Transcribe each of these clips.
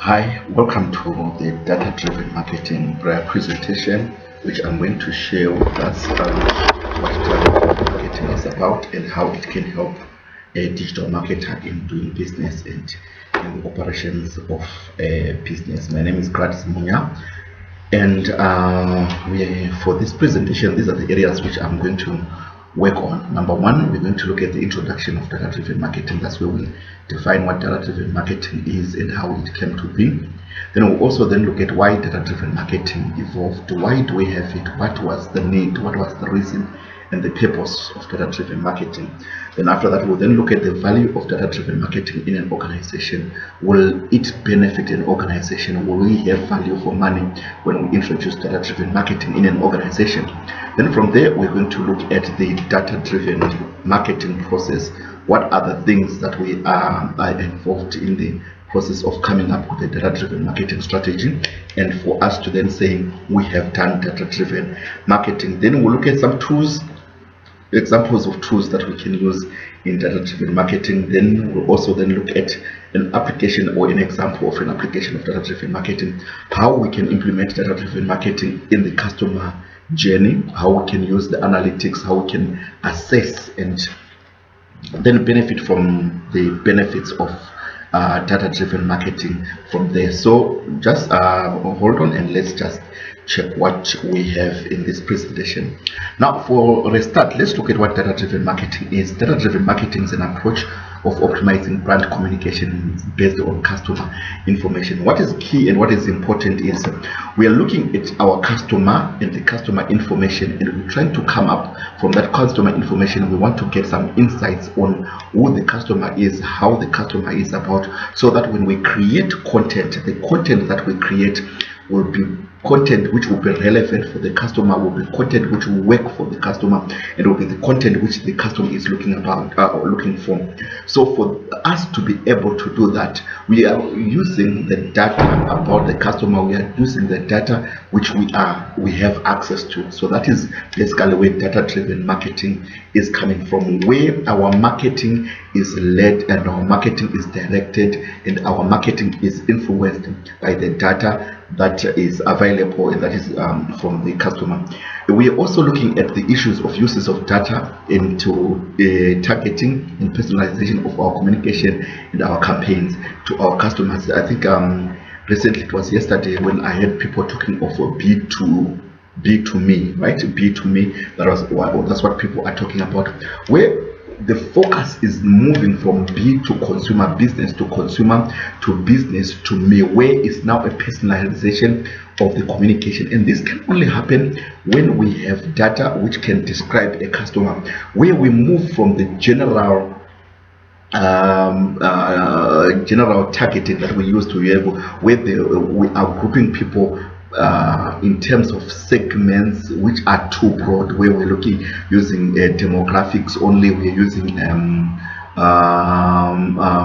Hi, welcome to the data-driven marketing presentation, which I'm going to share with us what data-driven marketing is about and how it can help a digital marketer in doing business and in the operations of a business. My name is Gladys Munya, and for this presentation, these are the areas which I'm going to work on. Number one, we're going to look at the introduction of data-driven marketing. That's where we define what data-driven marketing is and how it came to be. Then we'll also then look at why data-driven marketing evolved. Why do we have it? What was the need? What was the reason and the purpose of data-driven marketing? Then after that, we'll then look at the value of data-driven marketing in an organization. Will it benefit an organization? Will we have value for money when we introduce data-driven marketing in an organization? Then from there, we're going to look at the data-driven marketing process. What are the things that we are involved in the process of coming up with a data-driven marketing strategy, and for us to then say we have done data-driven marketing. Then we'll look at some tools, examples of tools that we can use in data-driven marketing. Then we'll also then look at an application or an example of an application of data-driven marketing, how we can implement data-driven marketing in the customer journey, how we can use the analytics, how we can assess and then benefit from the benefits of data-driven marketing from there. So just hold on and let's just check what we have in this presentation. Now, for a start, let's look at what data-driven marketing is. Data-driven marketing is an approach of optimizing brand communication based on customer information. What is key and what is important is we are looking at our customer and the customer information, and we're trying to come up from that customer information. We want to get some insights on who the customer is, how the customer is about, so that when we create content, the content that we create will be content which will be relevant for the customer, will be content which will work for the customer, and will be the content which the customer is looking for. So for us to be able to do that, we are using the data about the customer. We are using the data which we have access to. So that is basically where data-driven marketing is coming from, where our marketing is led and our marketing is directed and our marketing is influenced by the data that is available and that is from the customer. We are also looking at the issues of uses of data into targeting and personalization of our communication and our campaigns to our customers. I think recently, it was yesterday, when I heard people talking of B2Me, right? B2Me, that's what people are talking about, where the focus is moving from B to consumer, business to consumer, to business to me, where it's now a personalization of the communication. And this can only happen when we have data which can describe a customer, where we move from the general targeting that we used to have, where we are grouping people in terms of segments which are too broad, where we're looking using demographics only, we're using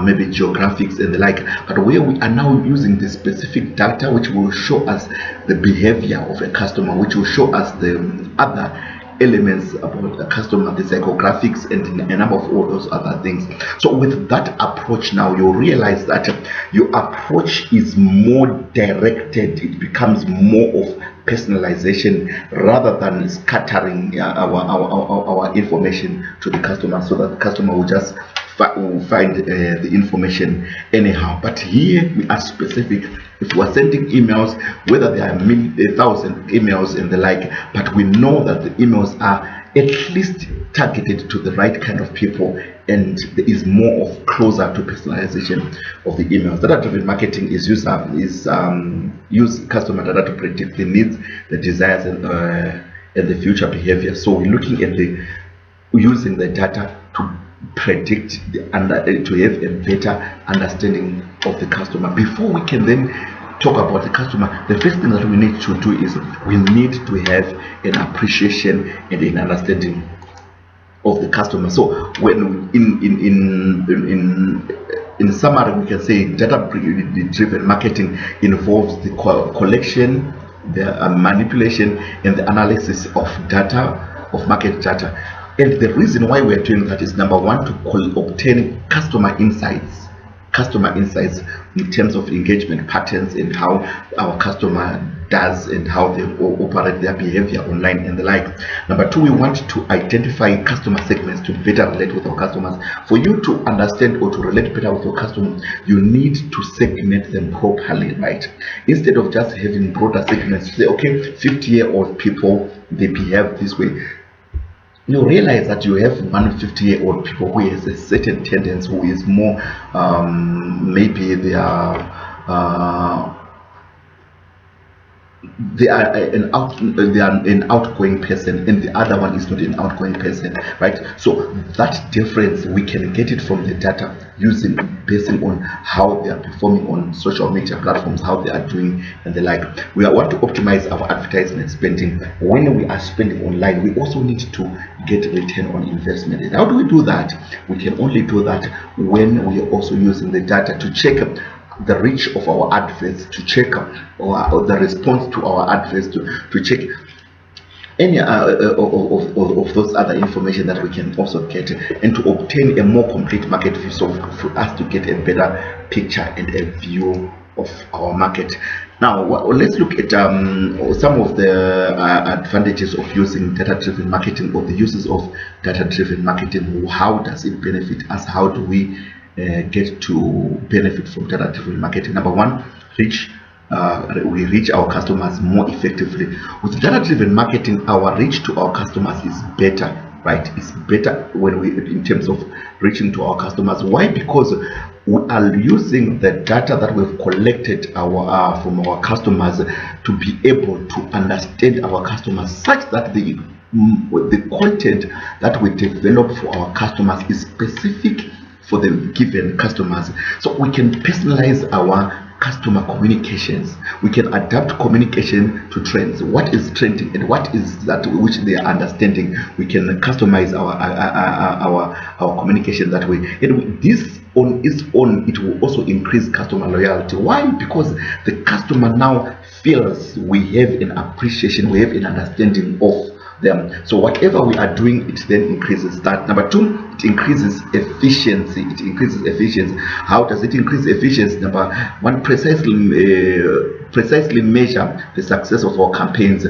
maybe geographics and the like, but where we are now using the specific data which will show us the behavior of a customer, which will show us the other elements about the customer, the psychographics and a number of all those other things. So with that approach, now you'll realize that your approach is more directed. It becomes more of personalization rather than scattering our information to the customer, so that the customer will just find the information anyhow. But here we are specific. If we are sending emails, whether there are 1,000 emails and the like, but we know that the emails are at least targeted to the right kind of people, and there is more of closer to personalization of the emails. Data-driven marketing is use customer data to predict the needs, the desires, and the future behavior. So we're looking at using the data to predict to have a better understanding of the customer. Before we can then talk about the customer, the first thing that we need to do is we need to have an appreciation and an understanding of the customer. So when in summary, we can say data-driven marketing involves the collection, the manipulation, and the analysis of data, of market data. And the reason why we are doing that is, number one, to obtain customer insights, customer insights in terms of engagement patterns and how our customer does and how they operate their behavior online and the like. Number two, we want to identify customer segments to better relate with our customers. For you to understand or to relate better with your customers, you need to segment them properly, right? Instead of just having broader segments, say, okay, 50-year-old people, they behave this way. You realize that you have one 50-year-old people who has a certain tendency, who is more maybe they are an outgoing person, and the other one is not an outgoing person, right? So that difference, we can get it from the data basing on how they are performing on social media platforms, how they are doing and the like. We want to optimize our advertisement spending. When we are spending online, we also need to get return on investment. And how do we do that? We can only do that when we are also using the data to check the reach of our adverts, to check or the response to our adverts, to check any of those other information that we can also get, and to obtain a more complete market view, so for us to get a better picture and a view of our market. Now let's look at some of the advantages of using data-driven marketing, or the uses of data-driven marketing. How does it benefit us? How do we get to benefit from data-driven marketing? Number one, we reach our customers more effectively. With data-driven marketing, our reach to our customers is better, right? It's better when we, in terms of reaching to our customers. Why? Because we are using the data that we've collected from our customers to be able to understand our customers, such that the content that we develop for our customers is specific for the given customers. So we can personalize our customer communications. We can adapt communication to trends. What is trending and what is that which they are understanding? We can customize our communication that way. And this on its own, it will also increase customer loyalty. Why? Because the customer now feels we have an appreciation, we have an understanding of them. So whatever we are doing, it then increases that. Number two, it increases efficiency. It increases efficiency. How does it increase efficiency? Number one, precisely measure the success of our campaigns.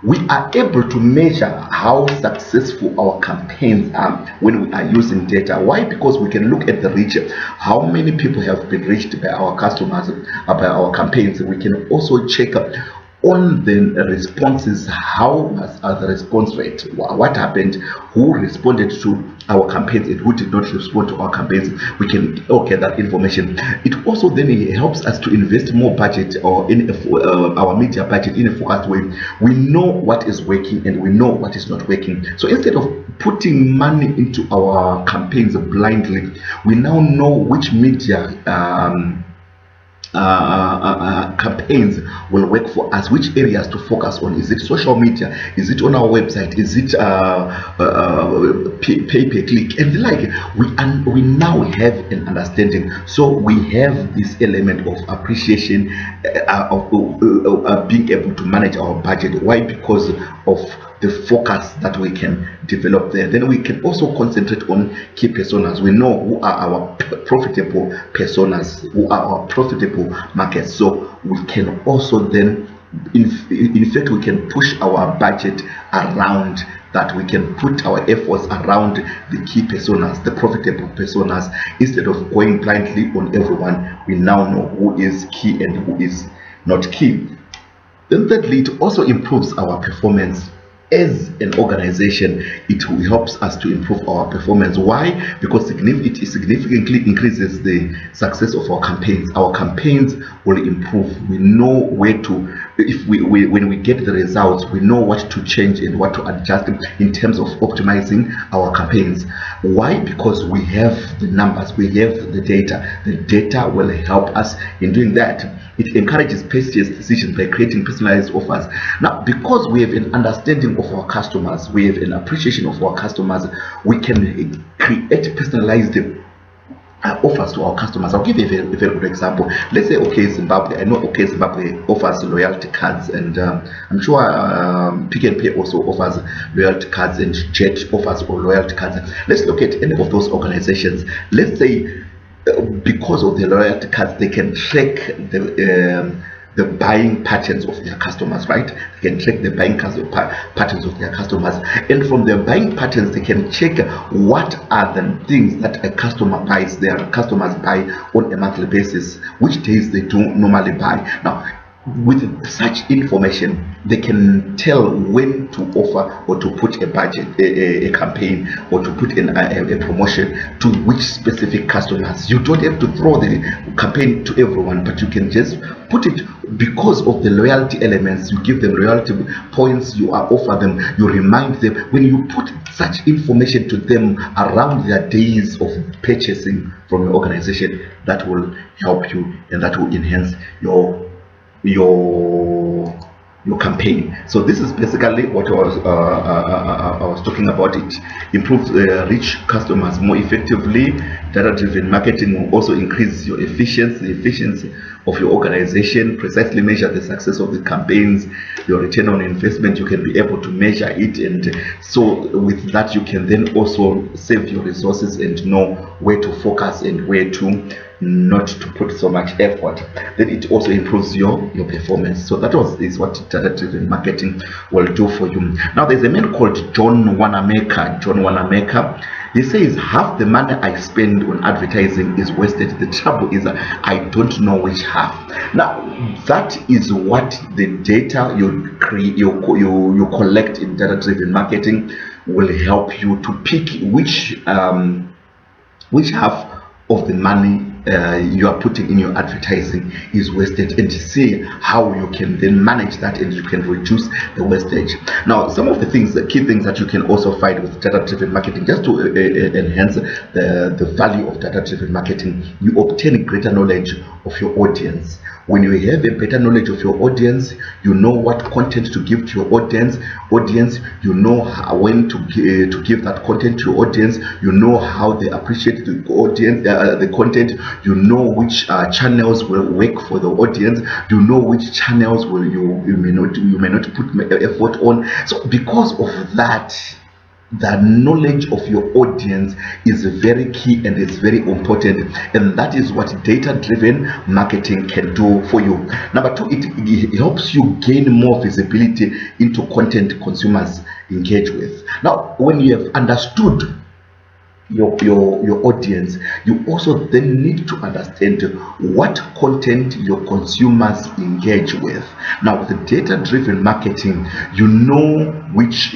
We are able to measure how successful our campaigns are when we are using data. Why? Because we can look at the reach, how many people have been reached by our customers, by our campaigns. We can also check on the responses, how was the response rate, what happened, who responded to our campaigns and who did not respond to our campaigns. We can get that information. It also then helps us to invest more budget, or in our media budget, in a focused way. We know what is working and we know what is not working. So instead of putting money into our campaigns blindly, we now know which media campaigns will work for us, which areas to focus on. Is it social media? Is it on our website? Is it pay per click and the like? We now have an understanding. So we have this element of appreciation, of being able to manage our budget. Why? Because of the focus that we can develop there. Then we can also concentrate on key personas. We know who are our profitable personas, who are our profitable markets. So we can also then, in fact, we can push our budget around that. We can put our efforts around the key personas, the profitable personas, instead of going blindly on everyone. We now know who is key and who is not key. Then thirdly, it also improves our performance. As an organization, it helps us to improve our performance. Why? Because it significantly increases the success of our campaigns. Our campaigns will improve. We know where to, when we get the results, we know what to change and what to adjust in terms of optimizing our campaigns. Why? Because we have the numbers, we have the data. The data will help us in doing that. It encourages purchase decisions by creating personalized offers. Now, because we have an understanding of our customers, we have an appreciation of our customers, we can create personalized offers to our customers. I'll give you a very good example. Let's say OK Zimbabwe. I know OK Zimbabwe offers loyalty cards, and I'm sure Pick n Pay also offers loyalty cards, and Jet offers loyalty cards. Let's look at any of those organizations. Let's say because of the loyalty cards, they can track the buying patterns of their customers, right? They can track the buying patterns of their customers, and from their buying patterns, they can check what are the things that a customer buys, their customers buy on a monthly basis, which days they do normally buy. Now, with such information, they can tell when to offer or to put a budget, a campaign, or to put in a promotion to which specific customers. You don't have to throw the campaign to everyone, but you can just put it because of the loyalty elements. You give them loyalty points, you offer them, you remind them. When you put such information to them around their days of purchasing from your organization, that will help you and that will enhance your campaign. So this is basically what I was talking about. It improves reach customers more effectively. Data-driven marketing will also increase your efficiency, the efficiency of your organization, precisely measure the success of the campaigns, your return on investment. You can be able to measure it, and so with that you can then also save your resources and know where to focus and where to not to put so much effort. Then it also improves your performance. So that is what data-driven marketing will do for you. Now there's a man called John Wanamaker. He says, half the money I spend on advertising is wasted. The trouble is I don't know which half. Now that is what the data you collect in data-driven marketing will help you to pick which half of the money you are putting in your advertising is wasted, and to see how you can then manage that and you can reduce the wastage. Now, some of the things, the key things that you can also find with data-driven marketing, just to enhance the value of data-driven marketing, you obtain greater knowledge of your audience. When you have a better knowledge of your audience, you know what content to give to your audience. You know when to give that content to your audience. You know how they appreciate the audience, the content. You know which channels will work for the audience. You know which channels will you may not put effort on. So because of that, the knowledge of your audience is very key and it's very important, and that is what data-driven marketing can do for you. Number two, it helps you gain more visibility into content consumers engage with. Now, when you have understood your audience, you also then need to understand what content your consumers engage with. Now, with the data-driven marketing, you know which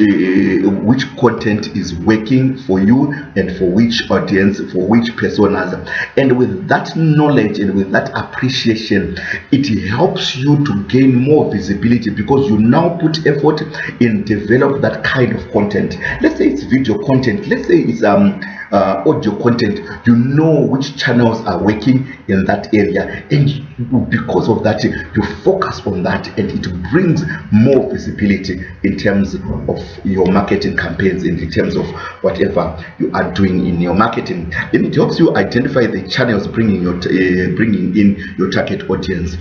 content is working for you and for which audience, for which personas, and with that knowledge and with that appreciation, it helps you to gain more visibility because you now put effort in develop that kind of content. Let's say it's video content, let's say it's audio content. You know which channels are working in that area, and because of that you focus on that, and it brings more visibility in terms of your marketing campaigns and in terms of whatever you are doing in your marketing. Then it helps you identify the channels bringing in your target audience.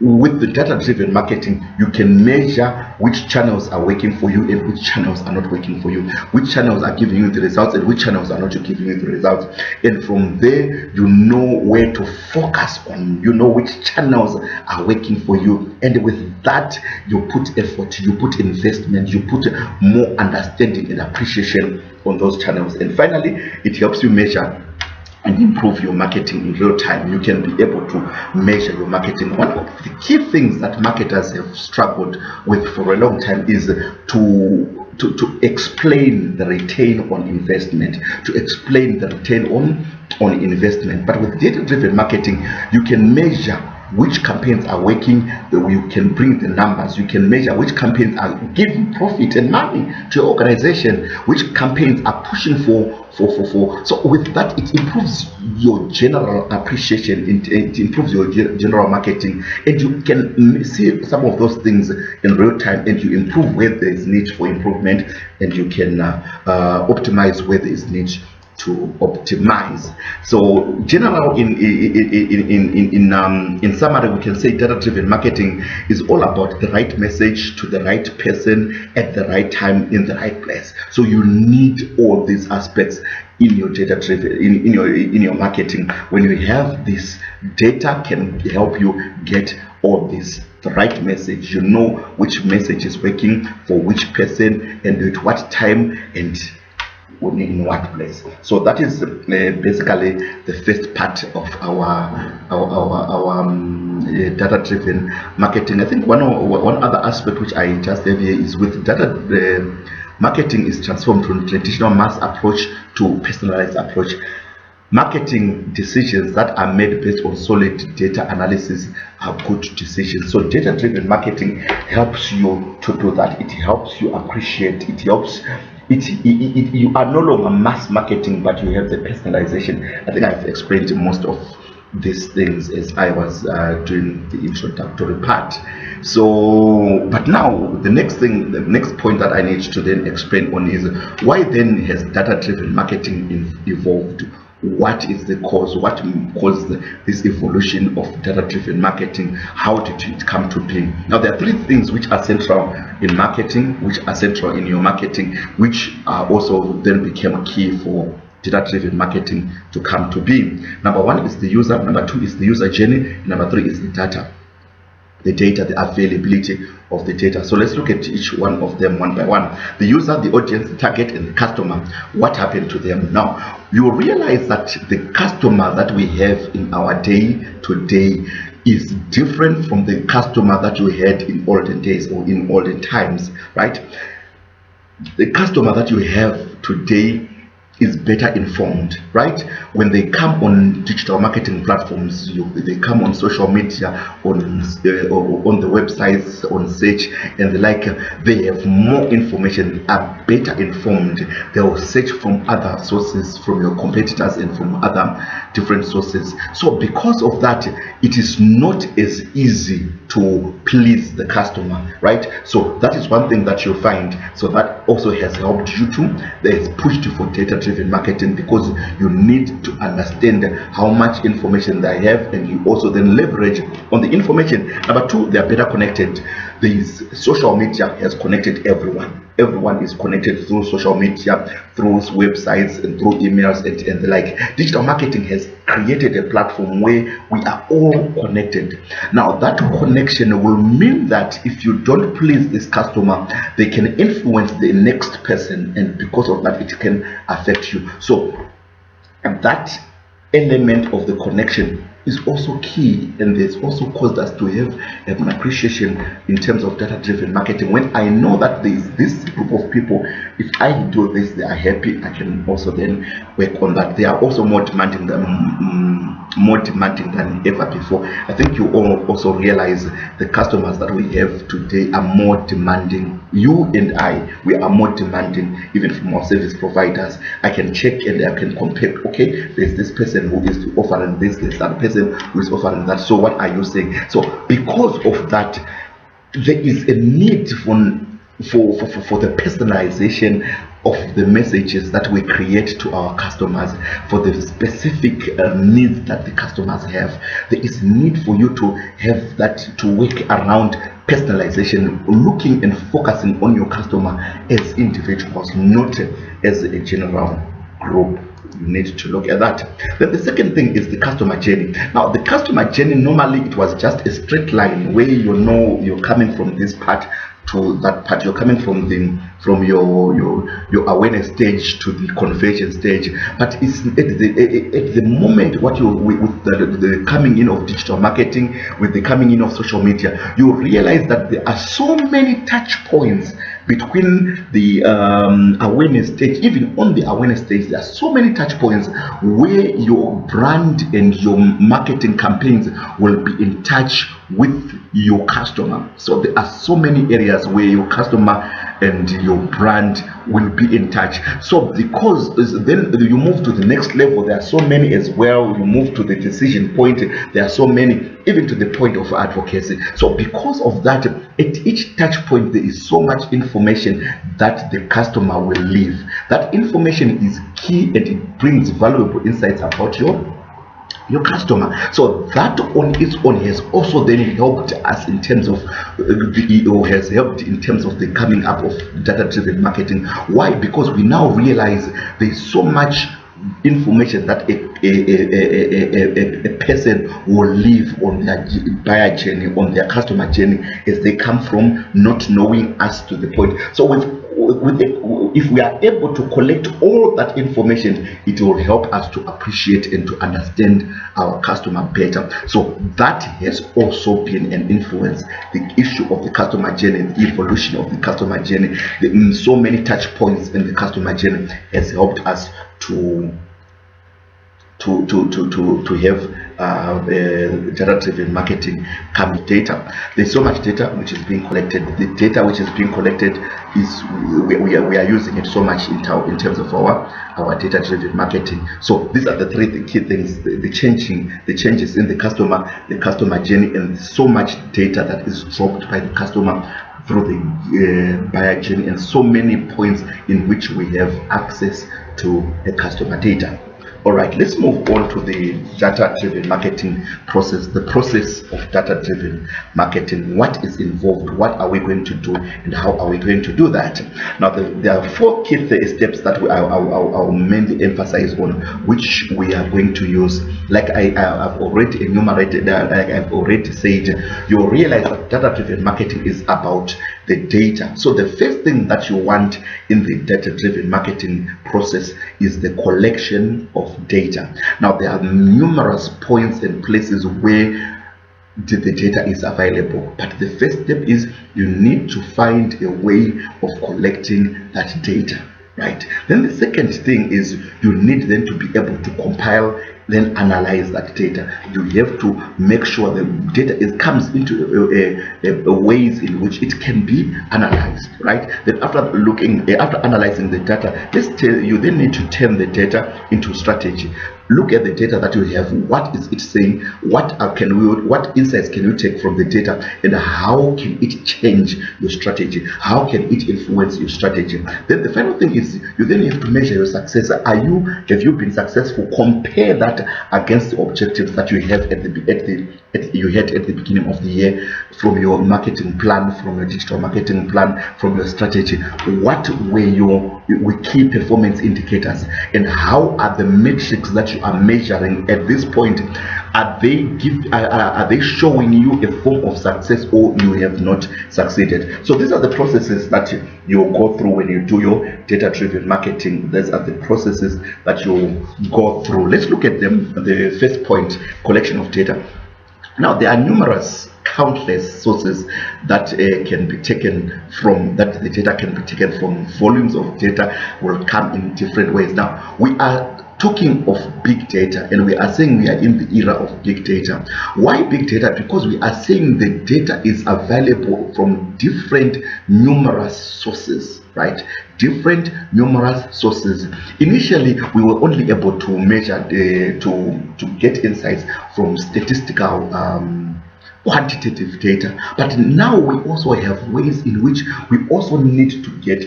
With the data-driven marketing, you can measure which channels are working for you and which channels are not working for you, which channels are giving you the results and which channels are not giving you the results. And from there, you know where to focus on, you know which channels are working for you. And with that, you put effort, you put investment, you put more understanding and appreciation on those channels. And finally, it helps you measure and improve your marketing in real time. You can be able to measure your marketing. One of the key things that marketers have struggled with for a long time is to explain the return on investment, to explain the return on investment. But with data-driven marketing, you can measure which campaigns are working. You can bring the numbers. You can measure which campaigns are giving profit and money to your organization, which campaigns are pushing for. So with that, it improves your general appreciation, it improves your general marketing, and you can see some of those things in real time, and you improve where there is need for improvement, and you can optimize where there is need to optimize. So general in summary, we can say data-driven marketing is all about the right message to the right person at the right time in the right place. So you need all these aspects in your data-driven in your marketing. When you have this, data can help you get all this, the right message. You know which message is working for which person and at what time and in what place. So that is basically the first part of our data-driven marketing. I think one other aspect which I just have here is with data. Marketing is transformed from traditional mass approach to personalized approach. Marketing decisions that are made based on solid data analysis are good decisions. So data-driven marketing helps you to do that. It helps you appreciate. It helps. You are no longer mass marketing, but you have the personalization. I think I've explained most of these things as I was doing the introductory part. So, but now the next point that I need to then explain on is why then has data-driven marketing evolved? What is the cause? What caused this evolution of data-driven marketing? How did it come to be? Now, there are three things which are central in marketing, which are central in your marketing, which are also then became key for data-driven marketing to come to be. Number one is the user. Number two is the user journey. Number three is the data. The data, the availability of the data. So let's look at each one of them one by one. The user, the audience, the target, and the customer. What happened to them? Now, you will realize that the customer that we have in our day-to-day is different from the customer that you had in olden days or in olden times, right? The customer that you have today is better informed, right? When they come on digital marketing platforms, they come on social media, on the websites, on search and the like, they have more information, are better informed. They will search from other sources, from your competitors and from other different sources. So because of that, it is not as easy to please the customer, right? So that is one thing that you'll find. So that also has helped you to, that has pushed you for data-driven marketing, because you need to understand how much information they have and you also then leverage on the information. Number two, they are better connected. This social media has connected everyone. Everyone is connected through social media, through websites and through emails and the like. Digital marketing has created a platform where we are all connected. Now that connection will mean that if you don't please this customer, they can influence the next person, and because of that it can affect you. So that element of the connection is also key, and it's also caused us to have an appreciation in terms of data-driven marketing. When I know that there is this group of people, if I do this, they are happy, I can also then work on that. They are also more demanding than ever before. I think you all also realize the customers that we have today are more demanding. You and I, we are more demanding even from our service providers. I can check and I can compare. Okay, there's this person who is offering this, there's that person who is offering that. So what are you saying? So because of that, there is a need for the personalization of the messages that we create to our customers for the specific needs that the customers have. There is need for you to have that, to work around personalization, looking and focusing on your customer as individuals, not as a general group. You need to look at that. Then the second thing is the customer journey. Now the customer journey, normally it was just a straight line where you know you're coming from this part to that part. You're coming from your awareness stage to the conversion stage. But it's at the moment with the coming in of digital marketing, with the coming in of social media, you realize that there are so many touch points between the awareness stage. Even on the awareness stage, there are so many touch points where your brand and your marketing campaigns will be in touch with your customer. So there are so many areas where your customer and your brand will be in touch. So because then you move to the next level, there are so many as well. You move to the decision point, there are so many, even to the point of advocacy. So because of that, at each touch point there is so much information that the customer will leave. That information is key, and it brings valuable insights about your customer. So that on its own has also then helped us in terms of has helped in terms of the coming up of data-driven marketing. Why? Because we now realize there's so much information that a person will leave on their buyer journey, on their customer journey, as they come from not knowing us to the point. So if we are able to collect all that information, it will help us to appreciate and to understand our customer better. So that has also been an influence. The issue of the customer journey, the evolution of the customer journey, so many touch points in the customer journey has helped us to have data-driven marketing come with data. There's so much data which is being collected. The data which is being collected is we are using it so much in terms of our data-driven marketing. So these are the three key things: the changes in the customer journey, and so much data that is dropped by the customer through the buyer journey, and so many points in which we have access to the customer data. All right, let's move on to the data-driven marketing process. The process of data-driven marketing. What is involved? What are we going to do, and how are we going to do that? Now, there are four key steps that I'll mainly emphasize on, which we are going to use. Like I've already enumerated, like I've already said, you'll realize that data-driven marketing is about the data. So the first thing that you want in the data-driven marketing process is the collection of data. Now, there are numerous points and places where the data is available, but the first step is you need to find a way of collecting that data, right? Then the second thing is you need then to be able to compile, then analyze that data. You have to make sure the data comes into ways in which it can be analyzed, right? Then after analyzing the data, you then need to turn the data into strategy. Look at the data that you have. What is it saying? What insights can you take from the data, and how can it change your strategy? How can it influence your strategy? Then the final thing is you then have to measure your success. Have you been successful? Compare that against the objectives that you have at the beginning of the year, from your marketing plan, from your digital marketing plan, from your strategy. What were your key performance indicators, and how are the metrics that you are measuring at this point? Are they showing you a form of success, or you have not succeeded? So these are the processes that you go through when you do your data-driven marketing. These are the processes that you go through. Let's look at them. The first point: collection of data. Now, there are countless sources that can be taken from, that the data can be taken from. Volumes of data will come in different ways. Now, we are talking of big data, and we are saying we are in the era of big data. Why big data? Because we are saying the data is available from different numerous sources, right? Different numerous sources. Initially, we were only able to measure to get insights from statistical quantitative data, but now we also have ways in which we also need to get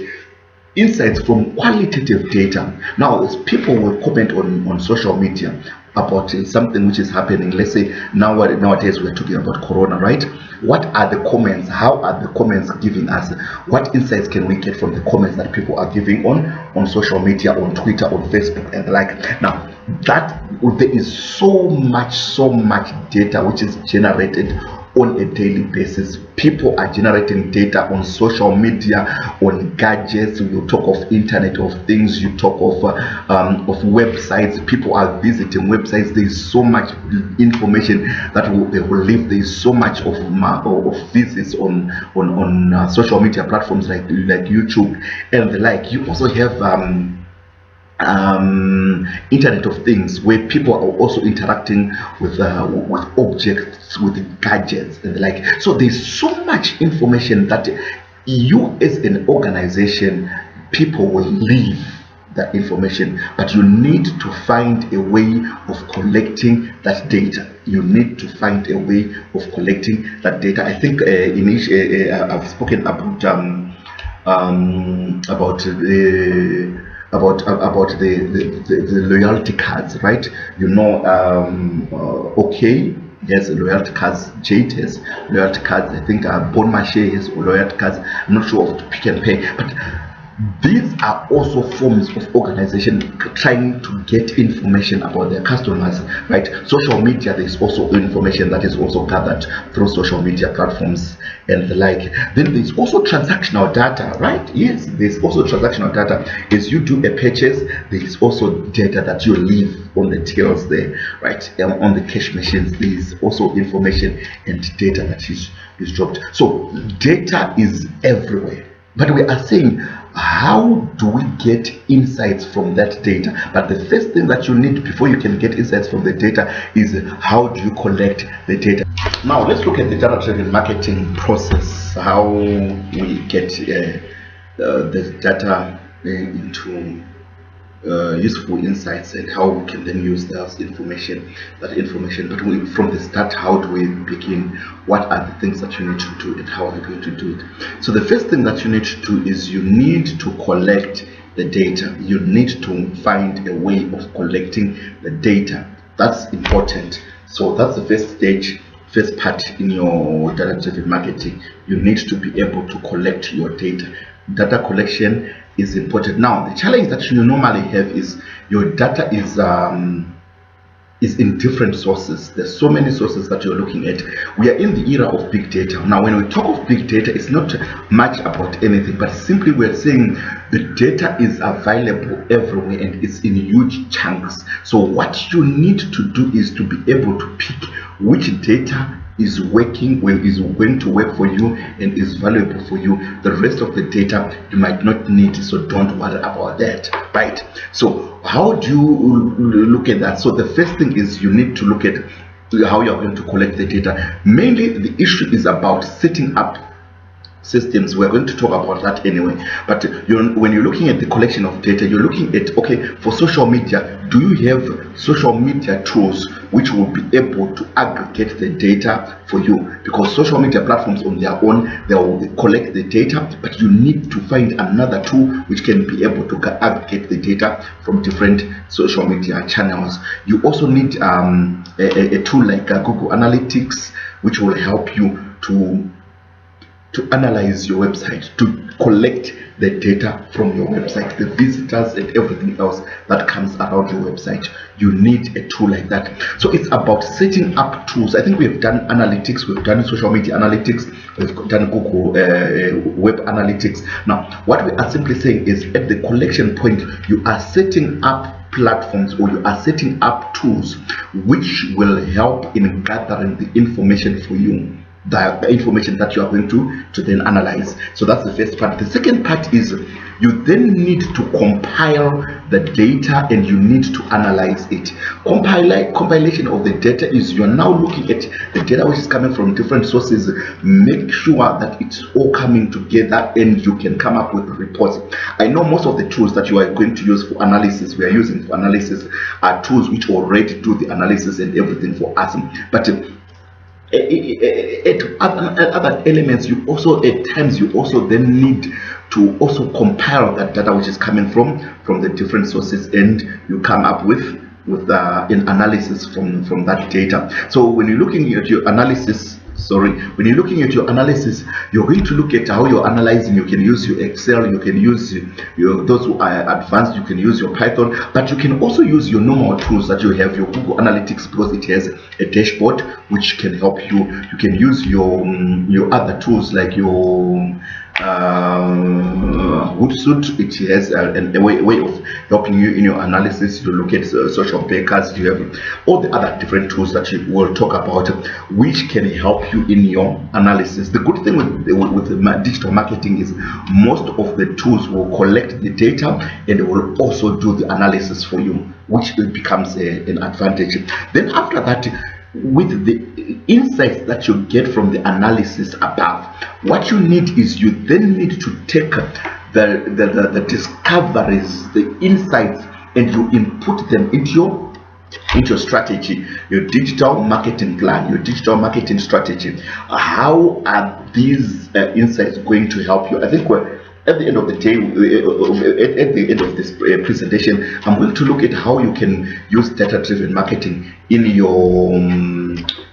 insights from qualitative data. Now, as people will comment on social media about something which is happening, let's say nowadays we're talking about corona, right? What are the comments? How are the comments giving us? What insights can we get from the comments that people are giving on social media, on Twitter, on Facebook, and the like? Now, that there is so much data which is generated on a daily basis. People are generating data on social media, on gadgets. You talk of Internet of Things, you talk of websites. People are visiting websites. There is so much information that they will leave. There is so much of visits on social media platforms like YouTube and the like. You also have Internet of Things, where people are also interacting with objects, with gadgets and the like. So there's so much information that You as an organization, people will leave that information, but you need to find a way of collecting that data. You need to find a way of collecting that data. I think I've spoken about the loyalty cards, right? You know, okay, yes, loyalty cards. Jade has loyalty cards. I think Bon Marché has loyalty cards. I'm not sure of Pick and Pay, but these are also forms of organization trying to get information about their customers, right? Social media, there's also information that is also gathered through social media platforms and the like. Then there's also transactional data, right? Yes, there's also transactional data. As you do a purchase, there is also data that you leave on the tills there, right? On the cash machines, there is also information and data that is dropped. So data is everywhere. But we are saying, how do we get insights from that data? But the first thing that you need before you can get insights from the data is, how do you collect the data? Now let's look at the data-driven marketing process, how we get the data into useful insights, and how we can then use that information. But from the start, how do we begin? What are the things that you need to do, and how are you going to do it? So the first thing that you need to do is you need to collect the data. You need to find a way of collecting the data. That's important. So that's the first stage, first part in your data-driven marketing. You need to be able to collect your data. Data collection is important. Now, the challenge that you normally have is your data is in different sources. There's so many sources that you're looking at. We are in the era of big data. Now, when we talk of big data, it's not much about anything, but simply we're saying the data is available everywhere and it's in huge chunks. So what you need to do is to be able to pick which data is working, when is going to work for you and is valuable for you. The rest of the data you might not need, so don't worry about that, right? So how do you look at that? So the first thing is you need to look at how you're going to collect the data. Mainly the issue is about setting up systems. We're going to talk about that anyway, but when you're looking at the collection of data, you're looking at, okay, for social media, do you have social media tools which will be able to aggregate the data for you? Because social media platforms on their own, they will collect the data, but you need to find another tool which can be able to aggregate the data from different social media channels. You also need a tool like Google Analytics, which will help you to analyze your website, to collect the data from your website, the visitors and everything else that comes around your website. You need a tool like that. So it's about setting up tools. I think we've done analytics, we've done social media analytics, we've done Google web analytics. Now what we are simply saying is, at the collection point, you are setting up platforms, or you are setting up tools which will help in gathering the information for you, the information that you are going to then analyze. So that's the first part. The second part is you then need to compile the data and you need to analyze it. Compilation of the data is you're now looking at the data which is coming from different sources. Make sure that it's all coming together and you can come up with reports. I know most of the tools that you are going to use for analysis, we are using for analysis, are tools which already do the analysis and everything for us, but at other elements, you also at times you also then need to also compile that data which is coming from the different sources, and you come up with an analysis from that data. So when you're looking at your analysis, when you're looking at your analysis, you're going to look at how you're analyzing. You can use your Excel, you can use those who are advanced, you can use your Python, but you can also use your normal tools that you have, your Google Analytics, because it has a dashboard which can help you. You can use your other tools like your Hootsuite. It has a way of helping you in your analysis. You look at social bakers, you have all the other different tools that you will talk about, which can help you in your analysis. The good thing with digital marketing is most of the tools will collect the data and they will also do the analysis for you, which becomes an advantage. Then after that, with the insights that you get from the analysis above, what you need is you then need to take the discoveries, the insights, and you input them into your strategy, your digital marketing plan, your digital marketing strategy. How are these insights going to help you? I think at the end of the day, at the end of this presentation, I'm going to look at how you can use data-driven marketing in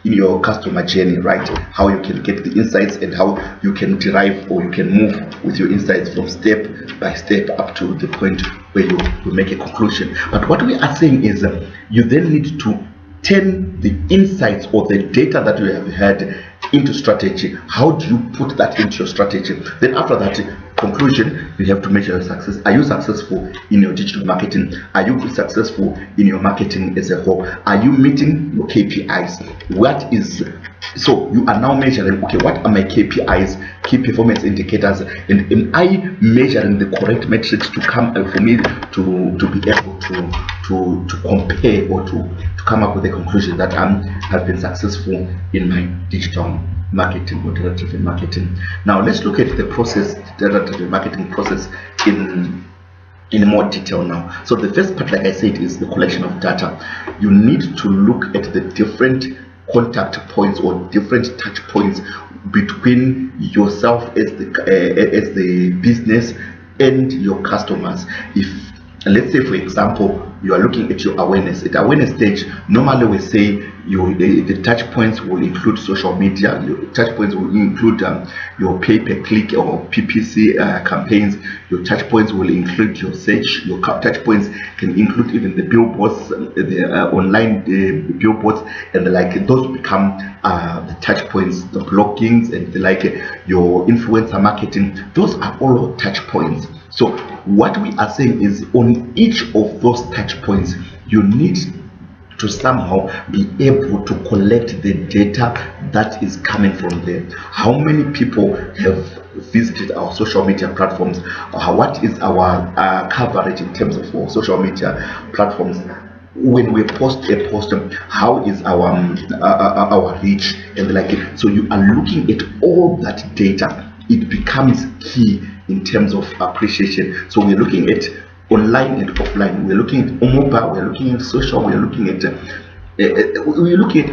your customer journey, right? How you can get the insights and how you can derive, or you can move with your insights from step by step up to the point where you make a conclusion. But what we are saying is you then need to turn the insights or the data that you have had into strategy. How do you put that into your strategy? Then after that conclusion, you have to measure your success. Are you successful in your digital marketing? Are you successful in your marketing as a whole? Are you meeting your KPIs? What is, so you are now measuring, okay, what are my KPIs, key performance indicators, and am I measuring the correct metrics to come for me to be able to compare or to come up with a conclusion that I have been successful in my digital marketing or data-driven marketing. Now let's look at the process, data-driven marketing process in more detail now. So the first part, like I said, is the collection of data. You need to look at the different contact points or different touch points between yourself as the business and your customers. If, let's say for example, you are looking at your awareness. At awareness stage, normally we say the touch points will include social media. Your touch points will include your pay-per-click or PPC campaigns. Your touch points will include your search. Your touch points can include even the billboards, the online billboards, and the like. Those become the touch points, the bloggings, and the like, your influencer marketing. Those are all touch points. So what we are saying is, on each of those touch points, you need to somehow be able to collect the data that is coming from there. How many people have visited our social media platforms? What is our coverage in terms of our social media platforms? When we post a post, how is our reach and like it? So you are looking at all that data. It becomes key in terms of appreciation. So we're looking at online and offline, we're looking at mobile, we're looking at social, we're looking at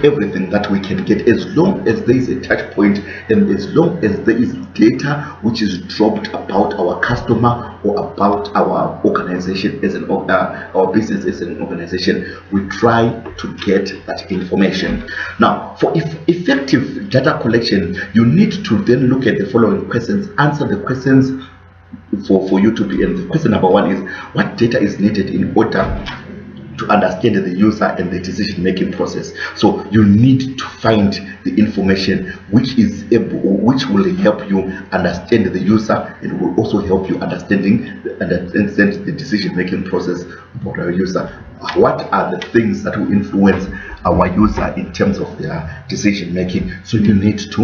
everything that we can get, as long as there is a touch point and as long as there is data which is dropped about our customer or about our organization as an our business as an organization. We try to get that information. Now, for effective data collection, you need to then look at the following questions, answer the questions for you to be in. The question number one is, what data is needed in order to understand the user and the decision making process? So you need to find the information which will help you understand the user, and will also help you understand the decision making process for our user. What are the things that will influence our user in terms of their decision making? So you need to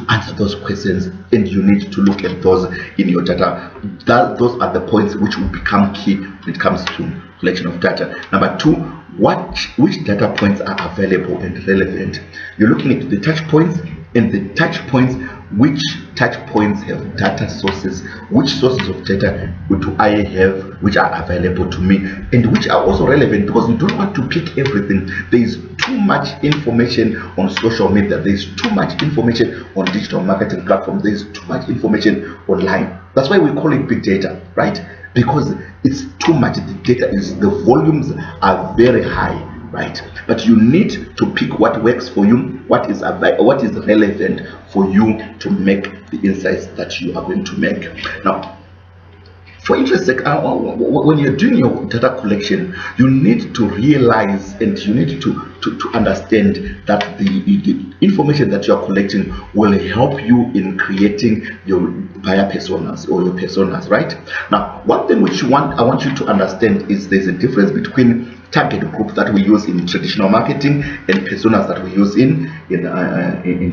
answer those questions, and you need to look at those in your data. Those are the points which will become key when it comes to collection of data. Number two, which data points are available and relevant? You're looking at the touch points, and the touch points, which touch points have data sources, which sources of data do I have which are available to me, and which are also relevant, because you don't want to pick everything. There is too much information on social media, there is too much information on digital marketing platforms, there is too much information online. That's why we call it big data, right? Because it's too much. The volumes are very high, right? But you need to pick what works for you, what is relevant for you to make the insights that you are going to make. Now, for interest sake, when you're doing your data collection, you need to realize and you need to understand that the information that you are collecting will help you in creating your buyer personas or your personas, right? Now, one thing which I want you to understand is there's a difference between target group that we use in traditional marketing and personas that we use in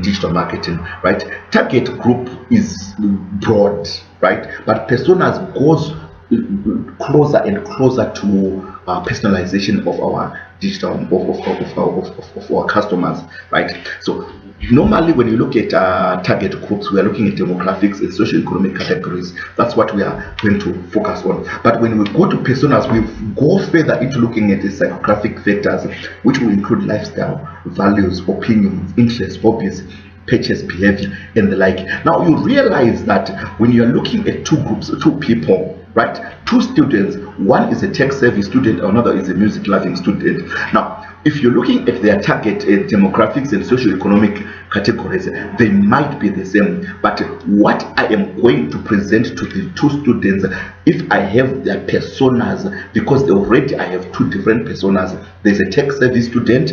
digital marketing, right? Target group is broad, right? But personas goes closer and closer to personalization of our digital of our customers, right? So normally when you look at target groups, we are looking at demographics and socio-economic categories. That's what we are going to focus on. But when we go to personas, we go further into looking at the psychographic factors, which will include lifestyle, values, opinions, interests, hobbies, purchase behavior, and the like. Now you realize that when you're looking at two groups, two people, right, two students, one is a tech savvy student, another is a music loving student. Now if you're looking at their target demographics and socio-economic categories, they might be the same, but what I am going to present to the two students, if I have their personas, because already I have two different personas, there's a tech savvy student,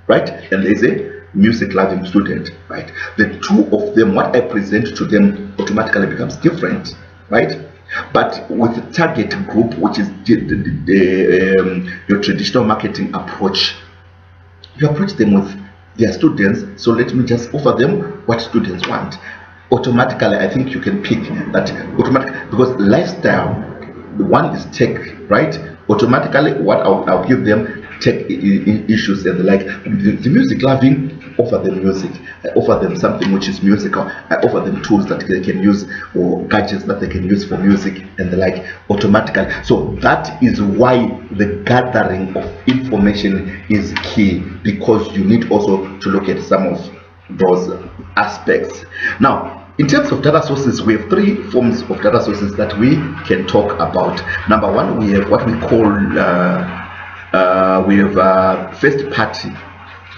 right, and there's a music loving student, right? The two of them, what I present to them automatically becomes different, right? But with the target group, which is your traditional marketing approach, you approach them with their students. So let me just offer them what students want. Automatically, I think you can pick that automatic, because lifestyle, the one is tech, right? Automatically, what I'll give them tech issues and the like. The music loving, offer them music. I offer them something which is musical. I offer them tools that they can use, or gadgets that they can use for music and the like, automatically. So that is why the gathering of information is key, because you need also to look at some of those aspects. Now, in terms of data sources, we have three forms of data sources that we can talk about. Number one, we have what we call first party,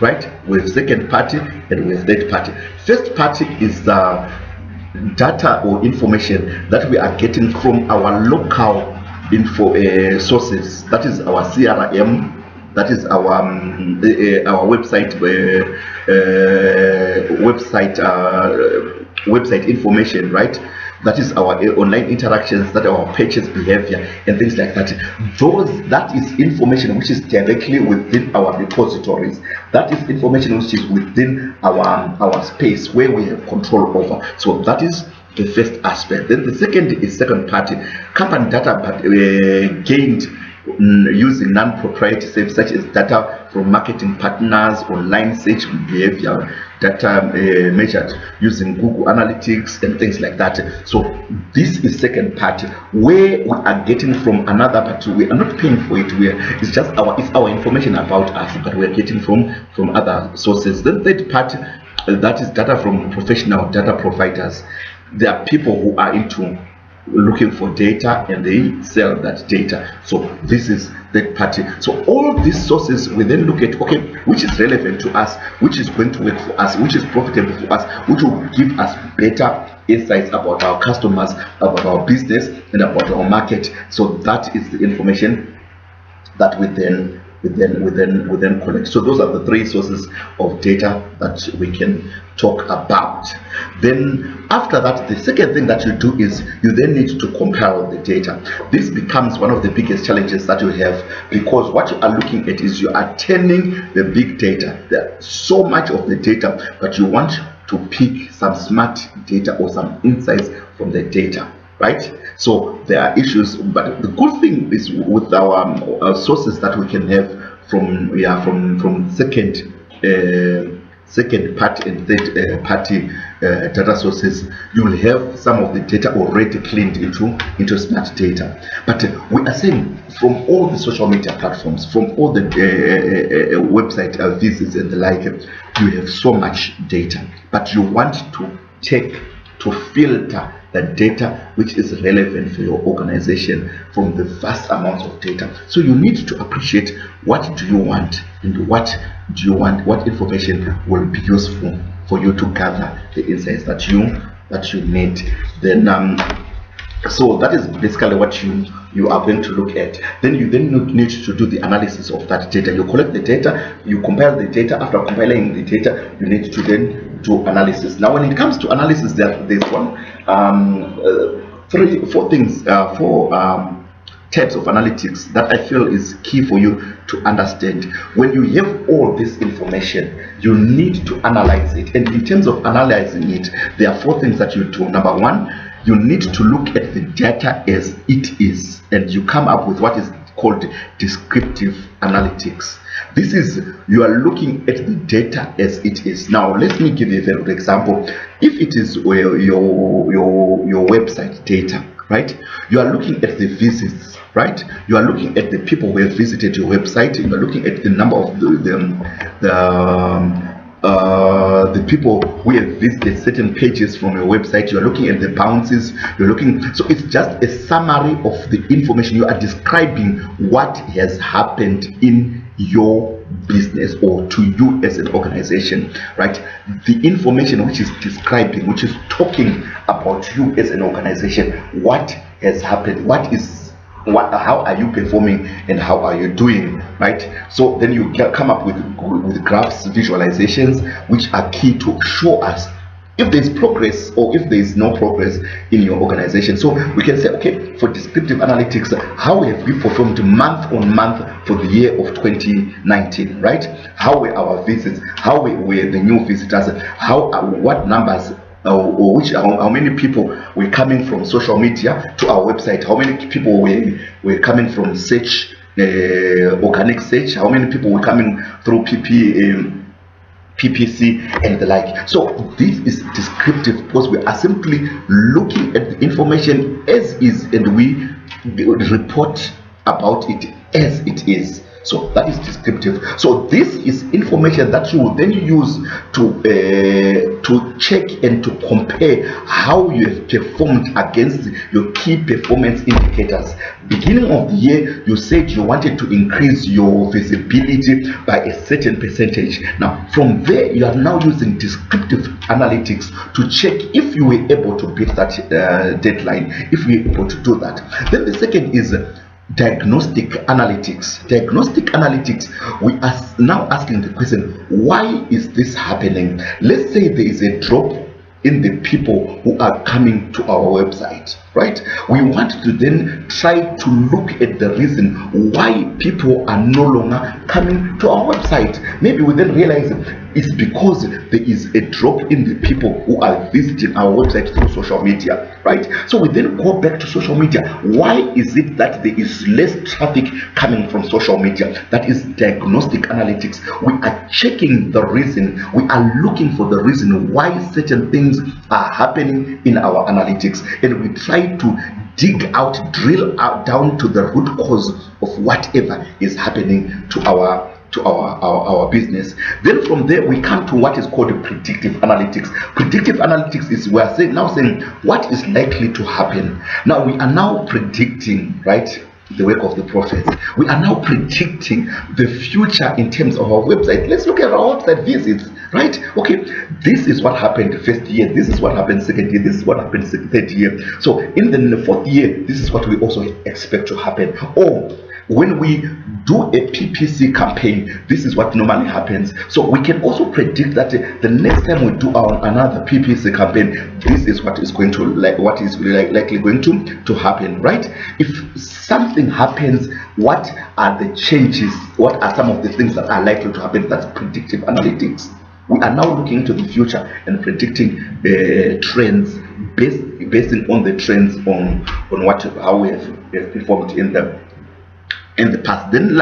right? We have second party and we have third party. First party is the data or information that we are getting from our local info sources. That is our CRM, that is our website information, right? That is our online interactions, that our purchase behavior and things like that. That is information which is directly within our repositories. That is information which is within our space where we have control over. So that is the first aspect. Then the second is second party company data, but gained using non-proprietary, such as data from marketing partners, online search behavior, data measured using Google Analytics and things like that. So this is second party, where we are getting from another party. We are not paying for it. It's just our information about us, but we are getting from other sources. Then third party, that is data from professional data providers. There are people who are into looking for data and they sell that data. So this is third party. So all these sources, we then look at, okay, which is relevant to us, which is going to work for us, which is profitable for us, which will give us better insights about our customers, about our business, and about our market. So that is the information that we then collect. So those are the three sources of data that we can talk about. Then after that, the second thing that you do is you then need to compare the data. This becomes one of the biggest challenges that you have, because what you are looking at is you are turning the big data. There's so much of the data, but you want to pick some smart data or some insights from the data, right? So there are issues, but the good thing is with our sources that we can have from second party and third party data sources, you will have some of the data already cleaned into smart data. But we are saying, from all the social media platforms, from all the website visits and the like, you have so much data, but you want to filter the data which is relevant for your organization from the vast amounts of data. So you need to appreciate, what do you want, and what information will be useful for you to gather the insights that you need. Then so that is basically what you are going to look at. Then you need to do the analysis of that data. You collect the data, you compile the data. After compiling the data, you need to then do analysis. Now when it comes to analysis, there's four types of analytics that I feel is key for you to understand. When you have all this information, you need to analyze it. And in terms of analyzing it, there are four things that you do. Number one, you need to look at the data as it is, and you come up with what is called descriptive analytics. This is, you are looking at the data as it is. Now let me give you a very good example. If it is your website data, right, you are looking at the visits, right, you are looking at the people who have visited your website, you are looking at the number of the people who have visited certain pages from your website, you're looking at the bounces, you're looking, so it's just a summary of the information. You are describing what has happened in your business or to you as an organization, right? The information which is describing, which is talking about you as an organization, what has happened, how are you performing and how are you doing, right? So then you come up with graphs, visualizations, which are key to show us if there's progress or if there is no progress in your organization. So we can say, okay, for descriptive analytics, how have we performed month on month for the year of 2019, right? How were our visits? How were the new visitors? What numbers or how many people were coming from social media to our website? How many people were coming from search, organic search? How many people were coming through PPC and the like? So this is descriptive because we are simply looking at the information as is and we report about it as it is. So that is descriptive. So this is information that you will then use to check and to compare how you have performed against your key performance indicators. Beginning of the year, you said you wanted to increase your visibility by a certain percentage. Now from there, you are now using descriptive analytics to check if you were able to beat that deadline, if you were able to do that. Then the second is diagnostic analytics. Diagnostic analytics, we are now asking the question, why is this happening? Let's say there is a drop in the people who are coming to our website, right? We want to then try to look at the reason why people are no longer coming to our website. Maybe we then realize it's because there is a drop in the people who are visiting our website through social media, right? So we then go back to social media. Why is it that there is less traffic coming from social media? That is diagnostic analytics. We are checking the reason. We are looking for the reason why certain things are happening in our analytics, and we try to drill out down to the root cause of whatever is happening to our business. Then from there we come to what is called predictive analytics. Predictive analytics is we are saying what is likely to happen. Now we are now predicting, right, the work of the prophets. We are now predicting the future in terms of our website. Let's look at our website visits, right? Okay, this is what happened the first year, this is what happened second year, this is what happened third year. So in the fourth year, this is what we also expect to happen. Or when we do a PPC campaign, this is what normally happens. So we can also predict that the next time we do another PPC campaign, this is what is going to likely going to happen, right? If something happens, what are the changes? What are some of the things that are likely to happen? That's predictive analytics. We are now looking to the future and predicting trends based on the trends on how we have performed in the past. Then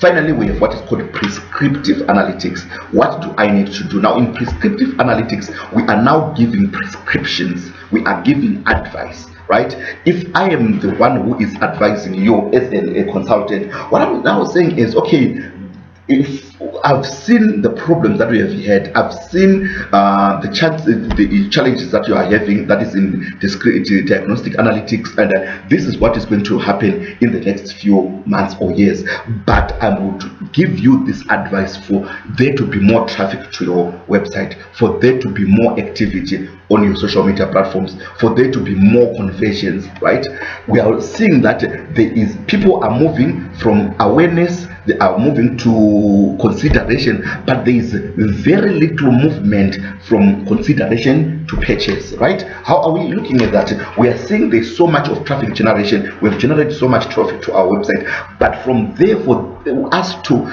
finally we have what is called prescriptive analytics. What do I need to do? Now in prescriptive analytics, we are now giving prescriptions, we are giving advice, right? If I am the one who is advising you as a consultant, what I'm now saying is, okay, if I've seen the problems that we have had, I've seen the challenges that you are having, that is in diagnostic analytics, and this is what is going to happen in the next few months or years. But I would give you this advice for there to be more traffic to your website, for there to be more activity on your social media platforms, for there to be more conversions, right? We are seeing that people are moving from awareness, they are moving to consideration, but there is very little movement from consideration to purchase, right? How are we looking at that? We are seeing there's so much of traffic generation, we've generated so much traffic to our website, but from there for us to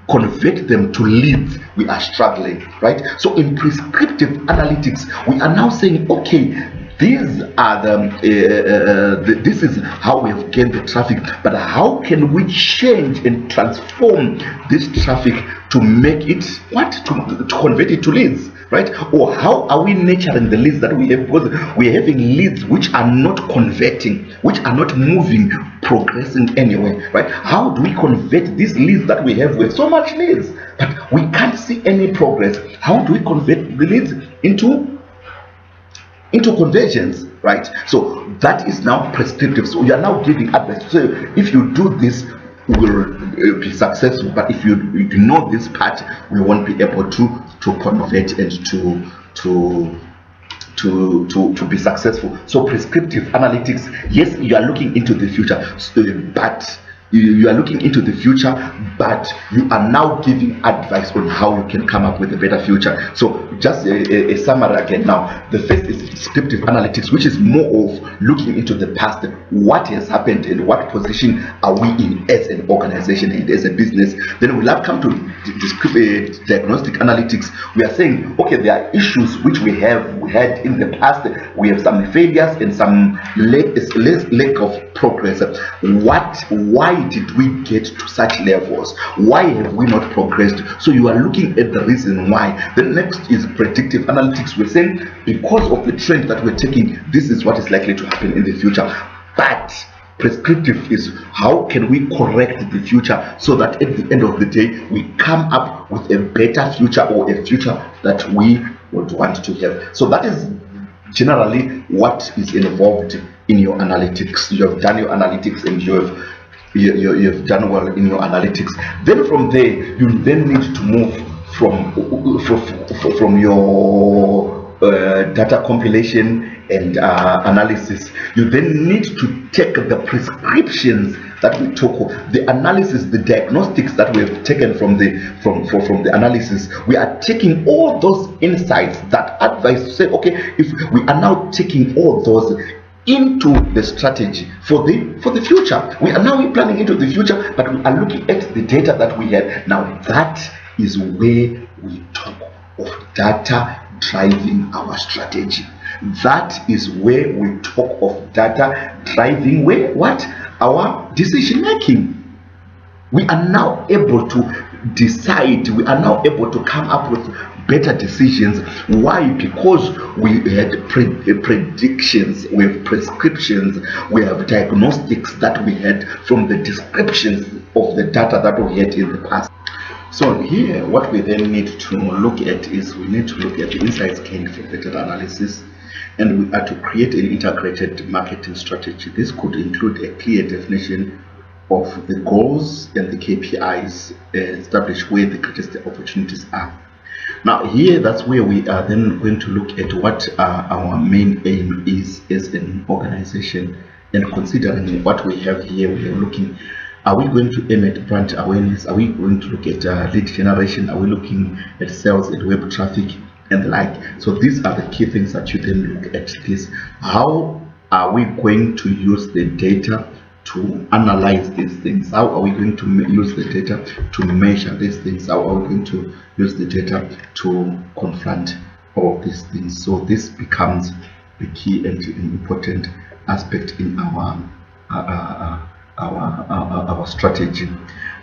convert them to leads, we are struggling, right? So in prescriptive analytics, we are now saying, okay, these are this is how we have gained the traffic, but how can we change and transform this traffic to make it what, to convert it to leads, right? Or how are we nurturing the leads that we have, because we are having leads which are not converting, which are not moving, progressing anywhere, right? How do we convert these leads that we have? With so much leads but we can't see any progress. How do we convert the leads into conversions, right? So that is now prescriptive. So you are now giving advice. So if you do this, we will be successful, but if you ignore this part, we won't be able to convert and to be successful. So prescriptive analytics, yes, you are looking into the future, but you are looking into the future, but you are now giving advice on how you can come up with a better future. So just a summary again. Now, the first is descriptive analytics, which is more of looking into the past, what has happened and what position are we in as an organization and as a business. Then we'll have come to diagnostic analytics. We are saying, okay, there are issues which we had in the past. We have some failures and some lack of progress. Why did we get to such levels? Why have we not progressed? So you are looking at the reason why. The next is predictive analytics. We're saying, because of the trend that we're taking, this is what is likely to happen in the future. But prescriptive is, how can we correct the future so that at the end of the day we come up with a better future, or a future that we would want to have. So that is generally what is involved in your analytics. You have done your analytics and you've done well in your analytics. Then from there, you then need to move from your data compilation and analysis. You then need to take the prescriptions that we took, the analysis, the diagnostics that we have taken from the analysis. We are taking all those insights, that advice, to say, okay, if we are now taking all those into the strategy for the future. We are now planning into the future, but we are looking at the data that we have. Now that is where we talk of data driving our strategy. That is where we talk of data driving our decision making. We are now able to decide, we are now able to come up with better decisions. Why? Because we had predictions, we have prescriptions, we have diagnostics that we had from the descriptions of the data that we had in the past. So here, what we then need to look at is, we need to look at the insights gained from data analysis, and we are to create an integrated marketing strategy. This could include a clear definition of the goals and the KPIs, establish where the greatest opportunities are. Now here, that's where we are then going to look at what our main aim is as an organization. And considering what we have here, we are looking, are we going to aim at brand awareness? Are we going to look at lead generation? Are we looking at sales and web traffic and the like? So these are the key things that you then look at this. How are we going to use the data to analyze these things? How are we going to use the data to measure these things? How are we going to use the data to confront all of these things? So this becomes the key and important aspect in our strategy.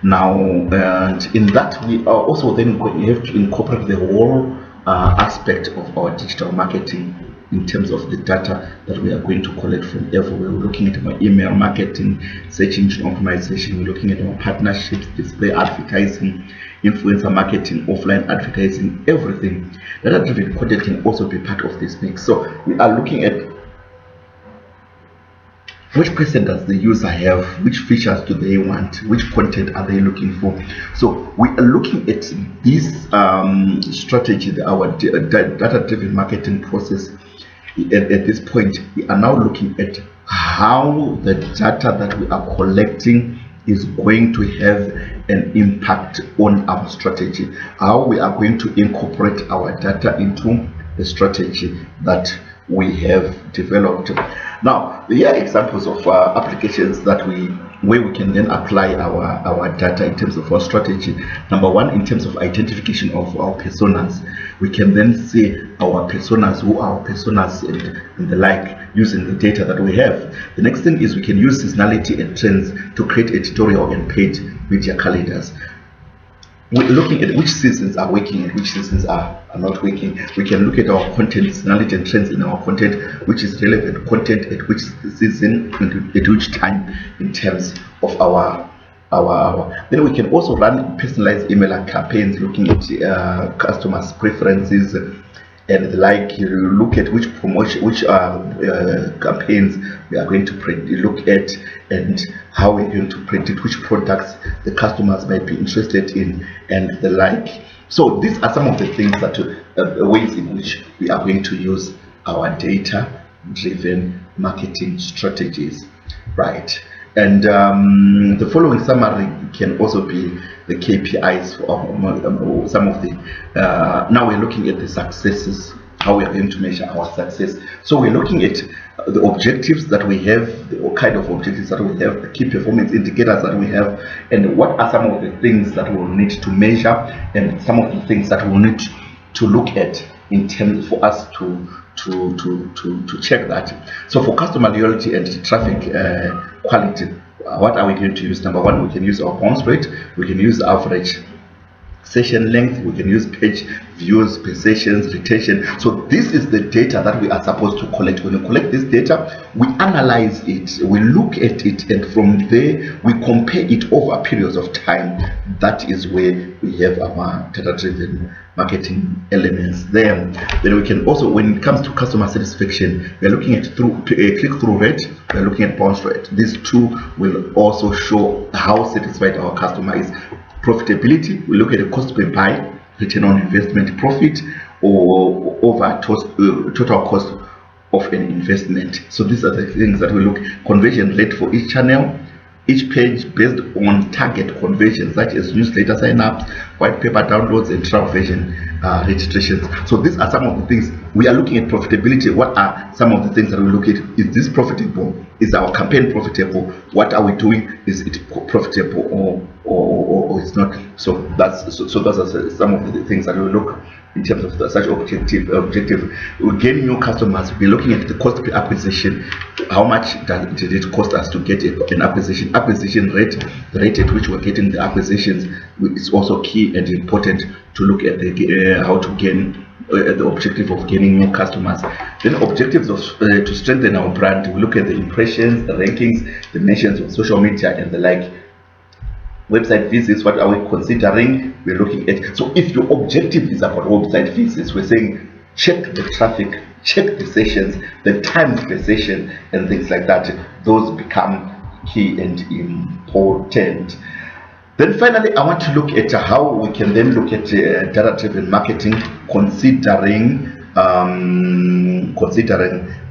Now, and in that, we are also then going to have to incorporate the whole aspect of our digital marketing in terms of the data that we are going to collect from everywhere. We're looking at our email marketing, search engine optimization, we're looking at our partnerships, display advertising, influencer marketing, offline advertising, everything. Data-driven content can also be part of this mix. So we are looking at which question does the user have, which features do they want, which content are they looking for. So we are looking at this strategy, our data-driven marketing process. At this point, we are now looking at how the data that we are collecting is going to have an impact on our strategy, how we are going to incorporate our data into the strategy that we have developed. Now, here are examples of applications that where we can then apply our data in terms of our strategy. Number one, in terms of identification of our personas. We can then see our personas, who are our personas and the like, using the data that we have. The next thing is we can use seasonality and trends to create editorial and paid media calendars. We're looking at which seasons are working and which seasons are not working. We can look at our content, seasonality and trends in our content, which is relevant content at which season and at which time in terms of our. Then we can also run personalized email campaigns, looking at customers' preferences and the like. You look at which promotion, which campaigns we are going to look at, and how we're going to predict which products the customers might be interested in and the like. So these are some of the things that ways in which we are going to use our data-driven marketing strategies, right? And the following summary can also be the KPIs for some of the. Now we're looking at the successes, how we are going to measure our success. So we're looking at the objectives that we have, the kind of objectives that we have, the key performance indicators that we have, and what are some of the things that we'll need to measure, and some of the things that we'll need to look at in terms for us to check that. So for customer loyalty and traffic quality, what are we going to use? Number one, we can use our bounce rate, we can use average session length, we can use page views per sessions, retention. So this is the data that we are supposed to collect. When we collect this data, we analyze it, we look at it, and from there we compare it over periods of time. That is where we have our data-driven marketing elements there. Then we can also, when it comes to customer satisfaction, we are looking at click-through rate, we are looking at bounce rate. These two will also show how satisfied our customer is. Profitability, we look at the cost per buy, return on investment, profit, or over total cost of an investment. So these are the things that we look. Conversion rate for each channel, each page based on target conversions such as newsletter sign-ups, white paper downloads, and trial version registrations. So these are some of the things we are looking at. Profitability, what are some of the things that we look at? Is this profitable? Is our campaign profitable? What are we doing? Is it profitable or it's not? So those are some of the things that we look in terms of such objective. We gain new customers. We're looking at the cost per acquisition. How much did it cost us to get an acquisition rate? The rate at which we're getting the acquisitions is also key and important to look at how to gain the objective of gaining new customers. Then objectives of to strengthen our brand. We look at the impressions, the rankings, the mentions on social media, and the like. Website visits, what are we considering? We're looking at. So if your objective is about website visits, we're saying check the traffic, check the sessions, the times per session, and things like that. Those become key and important. Then finally, I want to look at how we can then look at data-driven marketing, considering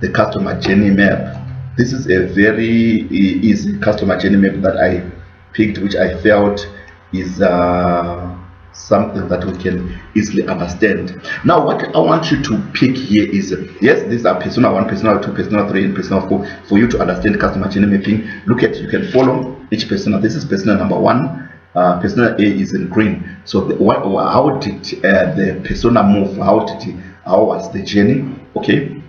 the customer journey map. This is a very easy customer journey map that I picked, which I felt is something that we can easily understand. Now, what I want you to pick here is, yes, these are persona 1, persona 2, persona 3, and persona 4. For you to understand customer journey mapping, look at, you can follow each persona. This is persona number 1. Persona A is in green. So how did the persona move? How was the journey? Okay,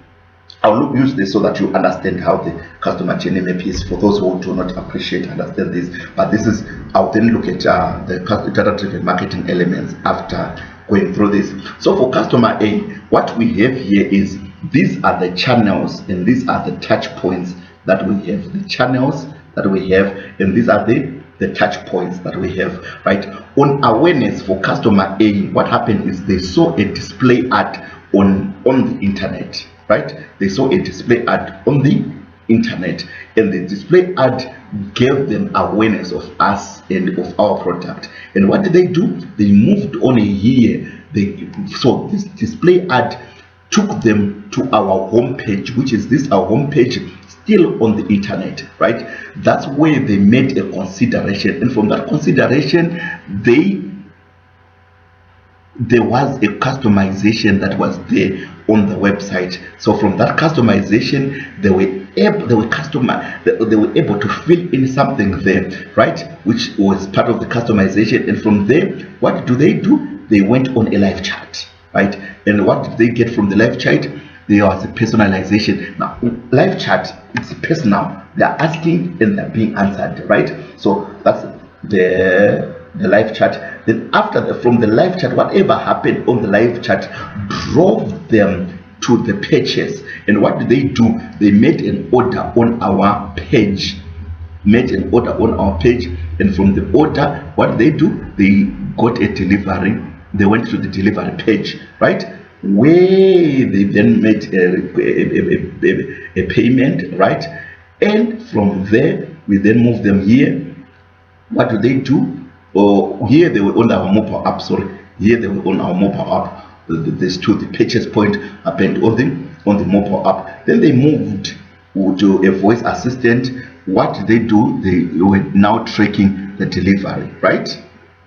I'll use this so that you understand how the customer journey map is. For those who do not understand this, but this is, I'll then look at the data-driven marketing elements after going through this. So for customer A, what we have here is, these are the channels and these are the touch points that we have. The channels that we have, and these are the touch points that we have, right? On awareness for customer A, what happened is they saw a display ad on the internet, right? They saw a display ad on the internet, and the display ad gave them awareness of us and of our product. And what did they do? They moved on here. So this display ad took them to our homepage, which is this, our homepage, still on the internet, right? That's where they made a consideration, and from that consideration, there was a customization that was there on the website. So from that customization, they were able to fill in something there, right, which was part of the customization. And from there, what do? They went on a live chat, right? And what did they get from the live chat? There was a personalization. Now, live chat, it's personal. They are asking and they're being answered, right? So that's the live chat. Then after from the live chat, whatever happened on the live chat drove them to the purchase. And what did they do? They made an order on our page. And from the order, what they do? They got a delivery. They went to the delivery page, right? Where they then made a payment, right? And from there, we then move them here. What do they do? Here they were on our mobile app. Here they were on our mobile app. This to the purchase point happened on the mobile app. Then they moved to a voice assistant. What did they do? They were now tracking the delivery, right?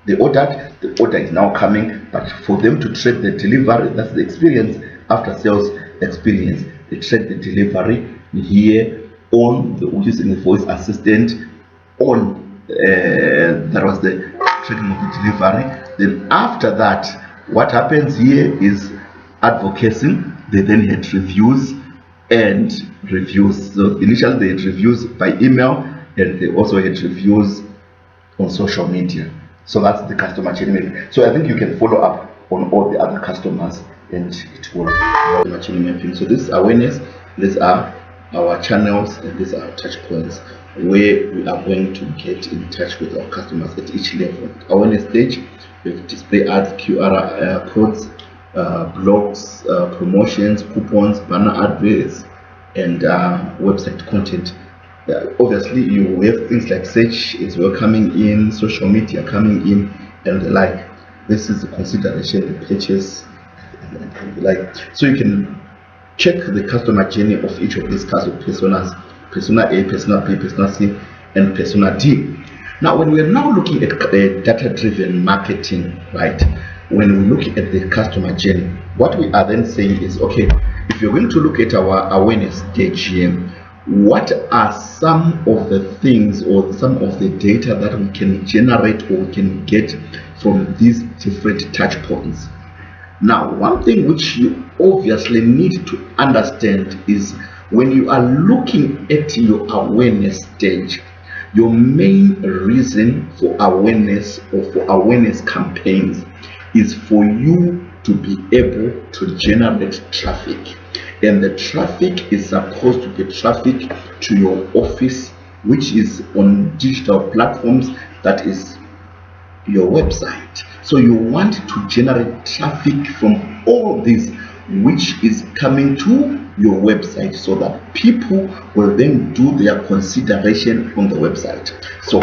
They ordered, the order is now coming, but for them to track the delivery, that's the experience, after sales experience. They track the delivery here on using the voice assistant on that was the tracking of the delivery. Then after that, what happens here is advocacy. They then had reviews and reviews. So initially they had reviews by email, and they also had reviews on social media. So that's the customer chain mapping. So I think you can follow up on all the other customers, and it will customer chain mapping. So this awareness, these are our channels, and these are touch points where we are going to get in touch with our customers at each level. Awareness stage, we have display ads, QR codes, blogs, promotions, coupons, banner adverts, and website content. Obviously, you have things like search as well coming in, social media coming in, and the like. This is the consideration, the purchase, and the like. So you can check the customer journey of each of these kinds of personas: persona A, persona B, persona C, and persona D. Now, when we are now looking at data-driven marketing, right? When we look at the customer journey, what we are then saying is, okay, if you're going to look at our awareness stage here, what are some of the things or some of the data that we can generate or we can get from these different touch points? Now, one thing which you obviously need to understand is when you are looking at your awareness stage, your main reason for awareness or for awareness campaigns is for you to be able to generate traffic. And the traffic is supposed to be traffic to your office, which is on digital platforms, that is your website. So you want to generate traffic from all this which is coming to your website, so that people will then do their consideration on the website. So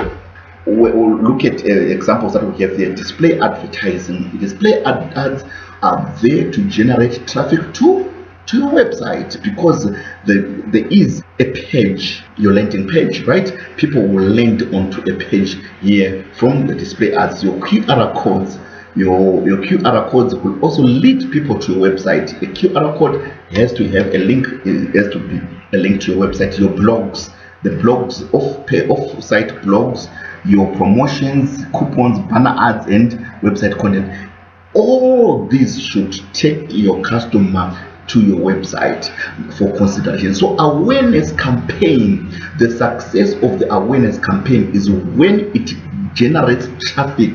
we'll look at examples that we have there. Display advertising. Display ads are there to generate traffic to your website, because there is a page, your landing page, right? People will land onto a page here from the display ads. Your QR codes, your QR codes will also lead people to your website. A QR code has to have a link, it has to be a link to your website. Your blogs, the blogs of site blogs, your promotions, coupons, banner ads, and website content. All these should take your customer to your website for consideration. So awareness campaign, the success of the awareness campaign is when it generates traffic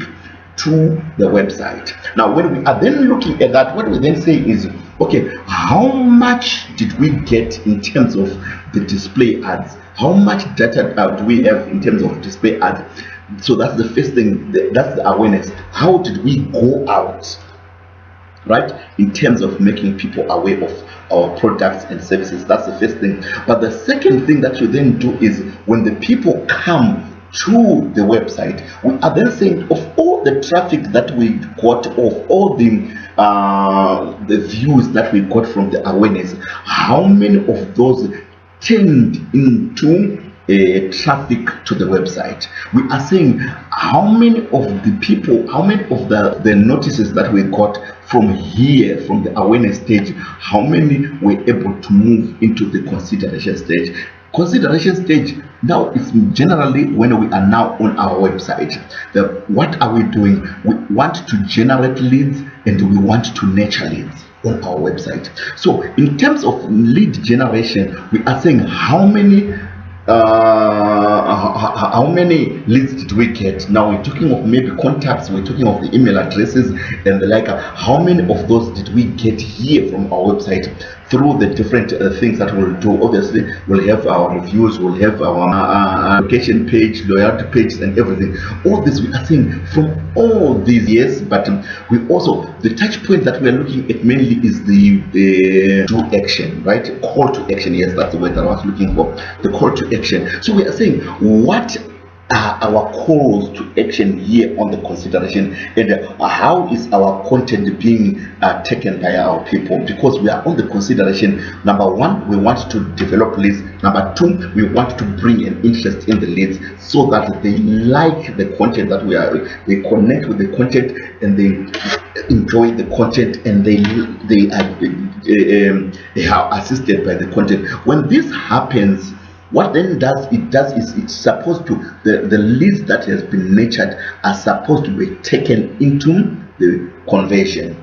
to the website. Now, when we are then looking at that, what we then say is, okay, how much did we get in terms of the display ads? How much data do we have in terms of display ads? So that's the first thing, that's the awareness. How did we go out, right, in terms of making people aware of our products and services? That's the first thing. But the second thing that you then do is, when the people come to the website, we are then saying, of all the traffic that we got, of all the views that we got from the awareness, how many of those turned into traffic to the website? We are saying, how many of the people, how many of the notices that we got from here, from the awareness stage, how many were able to move into the consideration stage? Consideration stage now is generally when we are now on our website. What are we doing? We want to generate leads and we want to nurture leads on our website. So in terms of lead generation, we are saying how many leads did we get. Now we're talking of maybe contacts, we're talking of the email addresses and the like. How many of those did we get here from our website through the different things that we'll do? Obviously we'll have our reviews, we'll have our location page, loyalty pages and everything. All this we are seeing from all these years, but we also, the touch point that we are looking at mainly is the do action, right? Call to action. Yes, that's the word that I was looking for, the call to action. So we are saying, what are our calls to action here on the consideration, and how is our content being taken by our people? Because we are on the consideration. Number one, we want to develop leads. Number two, we want to bring an interest in the leads so that they like the content that they connect with the content and they enjoy the content, and they are assisted by the content. When this happens, what then is it's supposed to, the leads that has been nurtured are supposed to be taken into the conversion,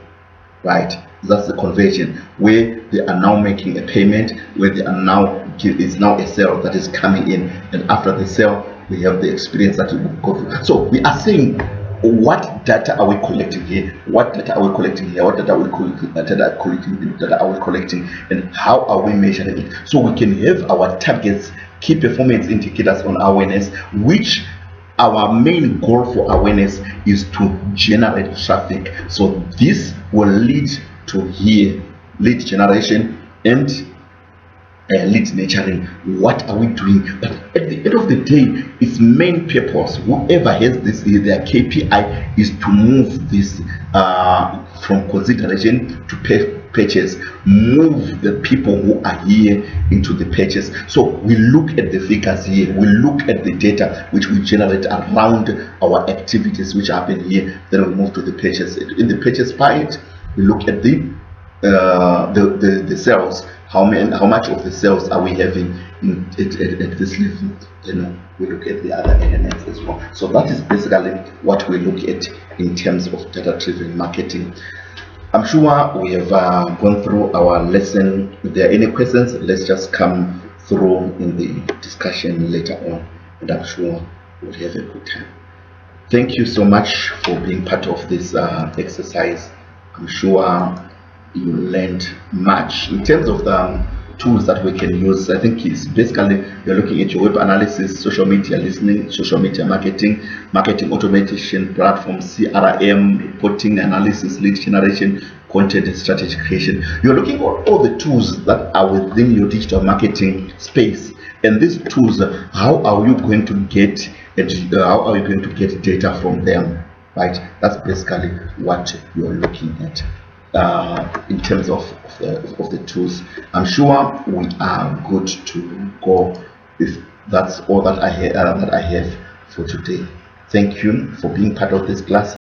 right? That's the conversion, where they are now making a payment, where they are now, it's now a sale that is coming in, and after the sale we have the experience that we go through. So we are saying, what data are we collecting here? What data are we collecting here? What data are we collecting? Data are we collecting, and how are we measuring it? So we can have our targets, key performance indicators on awareness, which our main goal for awareness is to generate traffic. So this will lead to here lead generation and lead nurturing. What are we doing? But at the end of the day, its main purpose, whoever has this, their KPI is to move this from consideration to purchase, move the people who are here into the purchase. So we look at the figures here, we look at the data which we generate around our activities which happen here, then we move to the purchase. In the purchase part, we look at the sales. How much of the sales are we having at this level? Then we look at the other elements as well. So that is basically what we look at in terms of data-driven marketing. I'm sure we have gone through our lesson. If there are any questions, let's just come through in the discussion later on, and I'm sure we'll have a good time. Thank you so much for being part of this exercise. I'm sure you learned much in terms of the tools that we can use. I think it's basically you're looking at your web analysis, social media listening, social media marketing, marketing automation platform, CRM, reporting, analysis, lead generation, content and strategy creation. You're looking at all the tools that are within your digital marketing space, and these tools, how are you going to get data from them, right? That's basically what you're looking at. In terms of the tools, I'm sure we are good to go. If that's all that I have for today. Thank you for being part of this class.